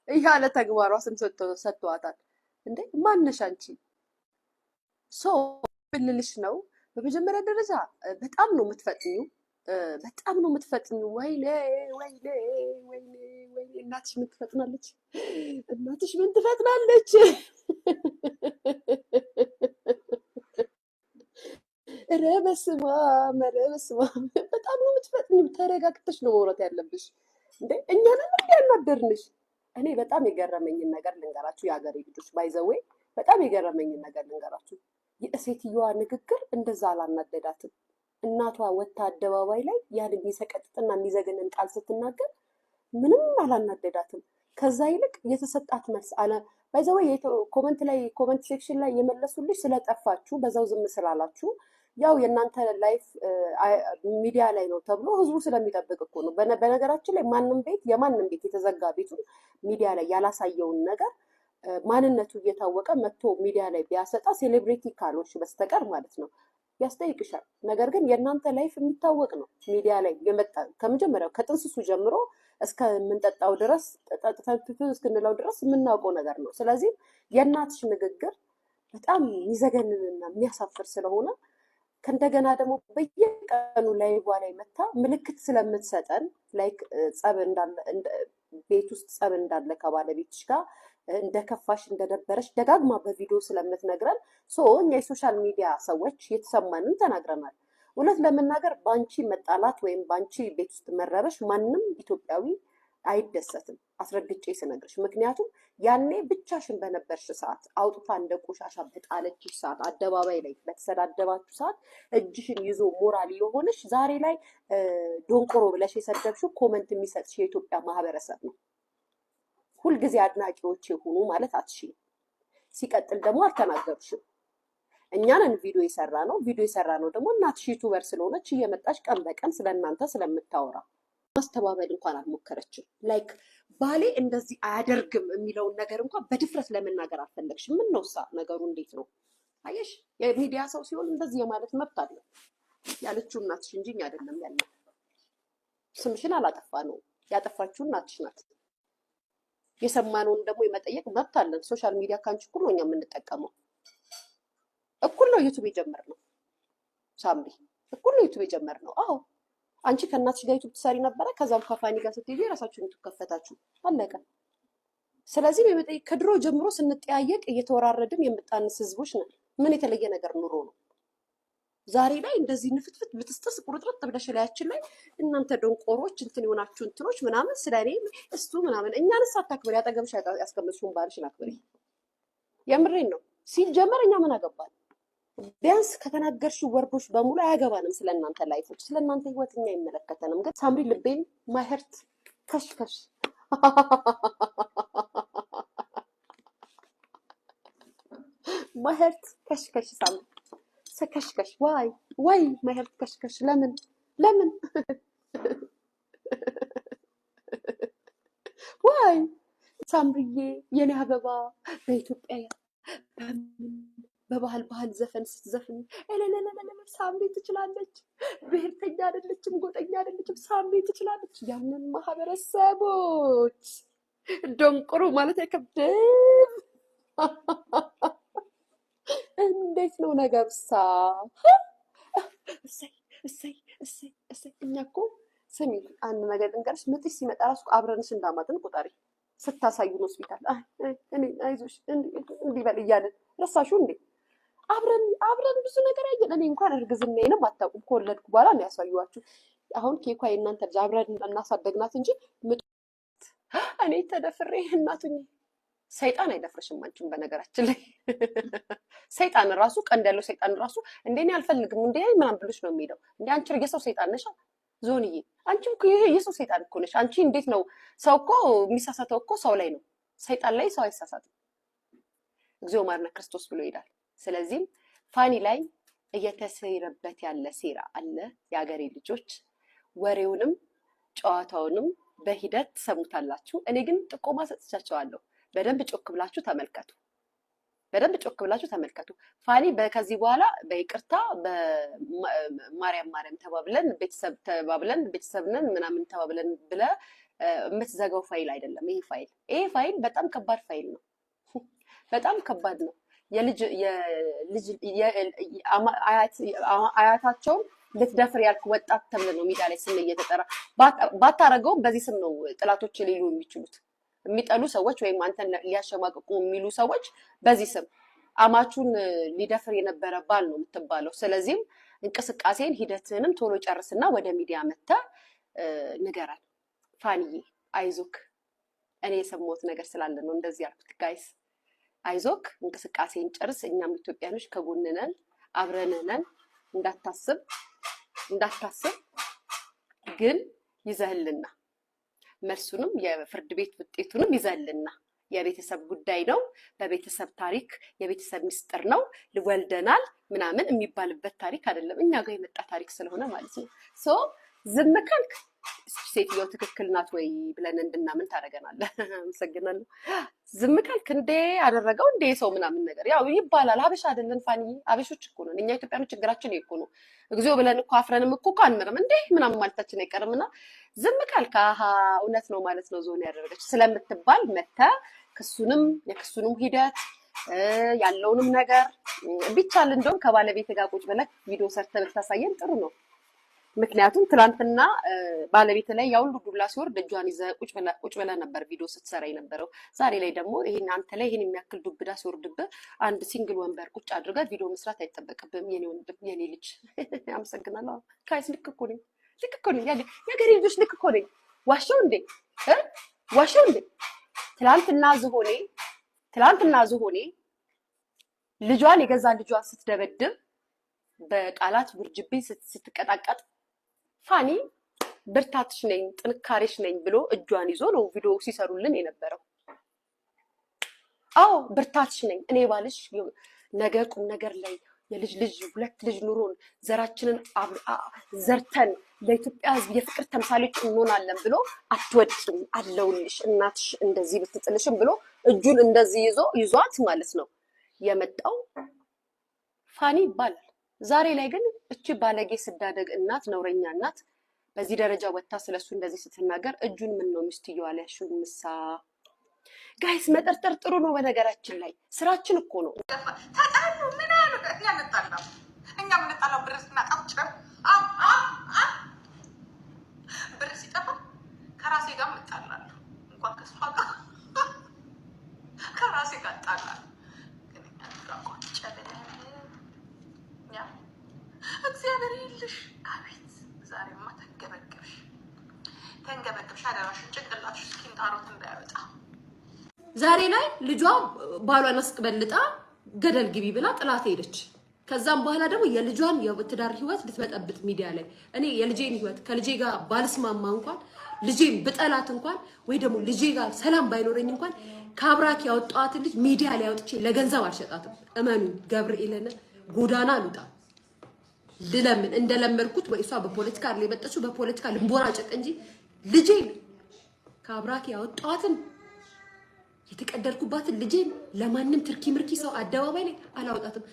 ያለ ተግባሯ ስም ሰጥቷታል እንዴ? ማነሽ አንቺ? ሶ ብልልሽ ነው። በመጀመሪያ ደረጃ በጣም ነው የምትፈጥኙ፣ በጣም ነው የምትፈጥኙ። ወይኔ ወይኔ ወይኔ ወይኔ! እናትሽ ምን ትፈጥናለች? እናትሽ ምን ትፈጥናለች? ኧረ በስመ አብ! ኧረ በስመ አብ! በጣም ነው የምትፈጥኙ። ተረጋግተሽ ነው መውራት ያለብሽ እንዴ። እኛንም እንዲያናደርንሽ። እኔ በጣም የገረመኝን ነገር ልንገራችሁ፣ የሀገሬ ልጆች ባይዘዌ በጣም የገረመኝን ነገር ልንገራችሁ። የሴትዮዋ ንግግር እንደዛ አላናደዳትም። እናቷ ወጥታ አደባባይ ላይ ያን የሚሰቀጥጥና የሚዘገንን ቃል ስትናገር ምንም አላናደዳትም። ከዛ ይልቅ የተሰጣት መልስ አለ ባይዘዌ ኮመንት ሴክሽን ላይ የመለሱልሽ ስለጠፋችሁ በዛው ዝም ስላላችሁ ያው የእናንተ ላይፍ ሚዲያ ላይ ነው ተብሎ ህዝቡ ስለሚጠብቅ እኮ ነው። በነገራችን ላይ ማንም ቤት የማንም ቤት የተዘጋ ቤቱን ሚዲያ ላይ ያላሳየውን ነገር ማንነቱ እየታወቀ መጥቶ ሚዲያ ላይ ቢያሰጣ ሴሌብሪቲ ካልሆንሽ በስተቀር ማለት ነው ያስጠይቅሻል። ነገር ግን የእናንተ ላይፍ የሚታወቅ ነው። ሚዲያ ላይ የመጣ ከመጀመሪያው ከጥንስሱ ጀምሮ እስከምንጠጣው ድረስ ጠጥተን እስክንለው ድረስ የምናውቀው ነገር ነው። ስለዚህ የእናትሽ ንግግር በጣም የሚዘገንንና የሚያሳፍር ስለሆነ ከእንደገና ደግሞ በየቀኑ ላይቫ ላይ መታ ምልክት ስለምትሰጠን ላይክ ጸብ እንዳለ ቤት ውስጥ ጸብ እንዳለ ከባለቤትሽ ጋር እንደከፋሽ እንደደበረሽ ደጋግማ በቪዲዮ ስለምትነግረን እኛ የሶሻል ሚዲያ ሰዎች የተሰማንን ተናግረናል። እውነት ለመናገር በአንቺ መጣላት ወይም በአንቺ ቤት ውስጥ መረበሽ ማንም ኢትዮጵያዊ አይደሰትም፣ አስረግጬ ስነግርሽ። ምክንያቱም ያኔ ብቻሽን በነበርሽ ሰዓት አውጥታ እንደ ቆሻሻ በጣለችሽ ሰዓት አደባባይ ላይ በተሰዳደባችሁ ሰዓት እጅሽን ይዞ ሞራል የሆነሽ ዛሬ ላይ ዶንቆሮ ብለሽ የሰደብሽው ኮመንት የሚሰጥሽ የኢትዮጵያ ማህበረሰብ ነው። ሁልጊዜ አድናቂዎች የሆኑ ማለት አትችይም። ሲቀጥል ደግሞ አልተናገሩሽም። እኛንን ቪዲዮ የሰራ ነው ደግሞ እናትሽ ዩቱበር ስለሆነች እየመጣች ቀን በቀን ስለእናንተ ስለምታወራ ማስተባበል እንኳን አልሞከረችም። ላይክ ባሌ እንደዚህ አያደርግም የሚለውን ነገር እንኳን በድፍረት ለመናገር አልፈለግሽም። ምን ነው ነገሩ? እንዴት ነው? አየሽ፣ የሚዲያ ሰው ሲሆን እንደዚህ የማለት መብት አለው። ያለችው እናትሽ እንጂ እኛ አይደለም ያለ። ስምሽን አላጠፋ ነው፣ ያጠፋችው እናትሽ ናት። የሰማነውን ደግሞ የመጠየቅ መብት አለን። ሶሻል ሚዲያ ካንቺ እኩል ነው እኛ የምንጠቀመው። እኩል ነው ዩቱብ የጀመርነው። ሳምሪ እኩል ነው ዩቱብ የጀመርነው። አዎ አንቺ ከእናትሽ ጋር ዩቱብ ትሰሪ ነበረ። ከዛም ከፋኒ ጋር ስትሄጂ የራሳችሁን ዩቱብ ከፈታችሁ፣ አለቀ። ስለዚህ በመጠየቅ ከድሮ ጀምሮ ስንጠያየቅ እየተወራረድን የምጣንስ ህዝቦች ነን። ምን የተለየ ነገር ኑሮ ነው? ዛሬ ላይ እንደዚህ ንፍትፍት ብትስጥስ ቁርጥርጥ ብለሽ ላያችን ላይ እናንተ ደንቆሮች እንትን የሆናችሁ እንትኖች ምናምን ስለኔ እሱ ምናምን እኛንስ አታክብሪ። ያጠገብሽ ያስቀመጥሽውን ባልሽን አክብሪ። የምሬን ነው። ሲጀመር እኛ ምን አገባን? ቢያንስ ከተናገርሽው ወርዶች በሙሉ አያገባንም። ስለእናንተ ላይፎች፣ ስለእናንተ ህይወት እኛ አይመለከተንም። ግን ሳምሪ ልቤን ማህርት ከሽከሽ ማህርት ከሽከሽ ሳምሪ ሰከሽከሽ ዋይ ማህርት ከሽከሽ ለምን ዋይ ሳምሪዬ የኔ አበባ በኢትዮጵያ በባህል ዘፈን ስትዘፍን ሳምሪ ትችላለች። ብሔርተኛ አይደለችም፣ ጎጠኛ አይደለችም። ሳምሪ ትችላለች። ያንን ማህበረሰቦች ደንቆሮ ማለት አይከብድም። እንዴት ነው ነገርሳ? እሰይ እኛ እኮ ስሚ፣ አንድ ነገር ልንገርሽ። ምጥሽ ሲመጣ ራሱ አብረንሽ እንዳማጥን ቁጠሪ። ስታሳዩን ሆስፒታል እኔ አይዞሽ እንዲህ በል እያለን ረሳሽው እንዴ? አብረን ብዙ ነገር ያየን። እኔ እንኳን እርግዝናዬንም አታውቁም። ከወለድኩ በኋላ ነው ያሳዩዋችሁ። አሁን ኬኳ የእናንተ ልጅ አብረን እናሳደግናት እንጂ እኔ ተደፍሬ እናቱኝ። ሰይጣን አይደፍርሽም አንቺን። በነገራችን ላይ ሰይጣን ራሱ ቀንድ ያለው ሰይጣን ራሱ እንደኔ አልፈልግም እንዴ ምናምን ብሎሽ ነው የሚሄደው። እንዴ አንቺ የሰው ሰይጣን ነሽ ዞንዬ። አንቺ እኮ የሰው ሰይጣን እኮ ነሽ አንቺ። እንዴት ነው ሰው እኮ የሚሳሳተው እኮ ሰው ላይ ነው። ሰይጣን ላይ ሰው አይሳሳትም። እግዚኦ ማርነ ክርስቶስ ብሎ ይሄዳል። ስለዚህም ፋኒ ላይ እየተሰረበት ያለ ሴራ አለ። የሀገሬ ልጆች ወሬውንም ጨዋታውንም በሂደት ሰሙታላችሁ። እኔ ግን ጥቆማ ሰጥቻቸዋለሁ። በደንብ ጮክ ብላችሁ ተመልከቱ። ፋኒ ከዚህ በኋላ በይቅርታ በማርያም ተባብለን ቤተሰብ ነን ምናምን ተባብለን ብለ የምትዘጋው ፋይል አይደለም ይሄ ፋይል በጣም ከባድ ፋይል ነው። በጣም ከባድ ነው። አያታቸውን ልትደፍር ያልክ ወጣት ተብለ ነው ሚዲያ ላይ ስም እየተጠራ ባታረገውም በዚህ ስም ነው ጥላቶች ሊሉ የሚችሉት። የሚጠሉ ሰዎች ወይም አንተን ሊያሸማቅቁ የሚሉ ሰዎች በዚህ ስም አማቹን ሊደፍር የነበረ ባል ነው የምትባለው። ስለዚህም እንቅስቃሴን ሂደትንም ቶሎ ጨርስና ወደ ሚዲያ መጣ ንገራል። ፋኒዬ አይዞክ፣ እኔ የሰማሁት ነገር ስላለ ነው እንደዚህ ያልኩት። ጋይስ አይዞክ፣ እንቅስቃሴን ጨርስ፣ እኛም ኢትዮጵያኖች ከጎንህ ነን፣ አብረን ነን። እንዳታስብ ግን ይዘህልና መልሱንም የፍርድ ቤት ውጤቱንም ይዘህልና የቤተሰብ ጉዳይ ነው። በቤተሰብ ታሪክ የቤተሰብ ሚስጥር ነው። ልወልደናል ምናምን የሚባልበት ታሪክ አይደለም። እኛ ጋር የመጣ ታሪክ ስለሆነ ማለት ነው። ሶ ዝም ካልክ ሴትዮ ትክክል ናት ወይ ብለን እንድናምን ታደርገናለህ። አመሰግናለሁ። ዝም ካልክ እንዴ አደረገው እንዴ ሰው ምናምን ነገር ያው ይባላል። ሀበሻ አይደለን ፋኒዬ? ሀበሾች እኮ ነን እኛ ኢትዮጵያኖች። ችግራችን እኮ ነው። እግዚኦ ብለን እኮ አፍረንም እኮ አንምርም እንዴ ምናምን ማለታችን አይቀርምና ዝም ካልክ አሃ እውነት ነው ማለት ነው ዞን ያደረገች ስለምትባል መተህ የክሱንም ሂደት ያለውንም ነገር ቢቻል እንደውም ከባለቤት ጋር ቁጭ ብለህ ቪዲዮ ሰርተህ ብታሳየን ጥሩ ነው። ምክንያቱም ትላንትና ባለቤት ላይ ያው ሁሉ ዱላ ሲወርድ እጇን ይዘህ ቁጭ ብለህ ነበር ቪዲዮ ስትሰራ የነበረው። ዛሬ ላይ ደግሞ ይሄን አንተ ላይ ይሄን የሚያክል ዱብዳ ሲወርድብህ አንድ ሲንግል ወንበር ቁጭ አድርገህ ቪዲዮ መስራት አይጠበቅብህም። የኔ ወንድም የኔ ልጅ አመሰግናለሁ። ካይስ ልክ እኮ ነኝ የሀገሬ ልጆች ልክ እኮ ነኝ። ዋሻው እንዴ ትላንትና ዝሆኔ ልጇን የገዛ ልጇን ስትደበድብ በቃላት ውርጅብኝ ስትቀጣቀጥ ፋኒ ብርታትሽ ነኝ ጥንካሬሽ ነኝ ብሎ እጇን ይዞ ነው ቪዲዮ ሲሰሩልን የነበረው። አዎ ብርታትሽ ነኝ እኔ ባልሽ ነገ ቁም ነገር ላይ የልጅ ሁለት ልጅ ኑሮን ዘራችንን ዘርተን ለኢትዮጵያ ሕዝብ የፍቅር ተምሳሌት እንሆናለን ብሎ አትወድም አለውልሽ እናትሽ እንደዚህ ብትጥልሽም ብሎ እጁን እንደዚህ ይዟት ማለት ነው የመጣው ፋኒ ይባላል። ዛሬ ላይ ግን እቺ ባለጌ ስዳደግ እናት ነውረኛ እናት በዚህ ደረጃ ወጣ ስለሱ እንደዚህ ስትናገር እጁን ምን ነው ሚስትየዋ ላይ ያሽው ምሳ። ጋይስ መጠርጠር ጥሩ ነው። በነገራችን ላይ ስራችን እኮ ነው። ታጣሉ ምን አሉ እኛ ምንጣላው ብር ስናጣጭ ብር ሲጠፋ ከራሴ ጋር እጣላለሁ። እንኳን ከሷ ጋር ከራሴ ጋር እጣላለሁ። ግን እኛ ቋጭ እግዚአብሔር ይልሽ። አቤት ዛሬማ ተንገበገብሽ አደራሽን ጭንቅላትሽ እስኪንጣሮት እንዳይወጣ። ዛሬ ላይ ልጇ ባሏን አስቀበልጣ ገደል ግቢ ብላ ጥላት ሄደች። ከዛም በኋላ ደግሞ የልጇን የትዳር ህይወት ልትበጠብጥ ሚዲያ ላይ እኔ የልጄን ህይወት ከልጄ ጋር ባልስማማ እንኳን ልጄን ብጠላት እንኳን ወይ ደግሞ ልጄ ጋር ሰላም ባይኖረኝ እንኳን ከአብራክ ያወጣዋትን ልጅ ሚዲያ ላይ አውጥቼ ለገንዘብ አልሸጣትም። እመኑኝ ገብርኤልን ጎዳና አልወጣ ልለምን እንደለመድኩት ወይ እሷ በፖለቲካ ላይ የመጣችው በፖለቲካ ልንቦራጨቅ እንጂ ልጄን ከአብራክ ያወጣዋትን የተቀደልኩባትን ልጄን ለማንም ትርኪ ምርኪ ሰው አደባባይ ላይ አላወጣትም።